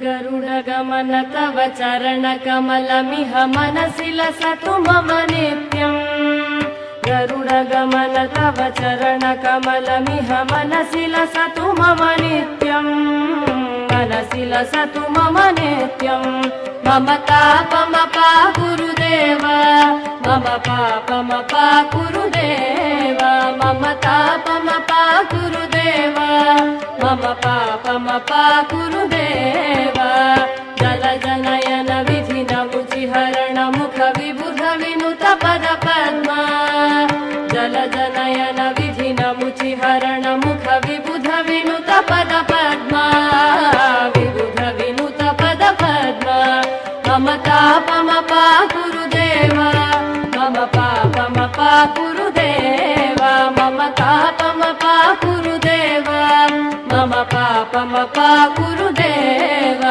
गरुडगमन तव चरणकमलमिह मनसि लसतु मम नित्यम् गरुडगमन तव चरणकमलमिह मनसि लसतु मम नित्यम् मनसि लसतु मम नित्यम् मम तापमपा गुरुदेव मम पापमपा गुरुदेव मम तापमपा गुरुदेव मम पापमपा गुरुदेव जलजनयन विधिन मुचिहरण मुख विबुध विनुत पद पद्मा जलजनयन विधिन मुचिहरण मुख विबुध विनुत पद पद्मा विबुध विनुत पद पद्मा मम तापमपा गुरुदेव मम पापमपा गुरुदेव मम तापमपा गुरुदेव मम पापमपा गुरुदेव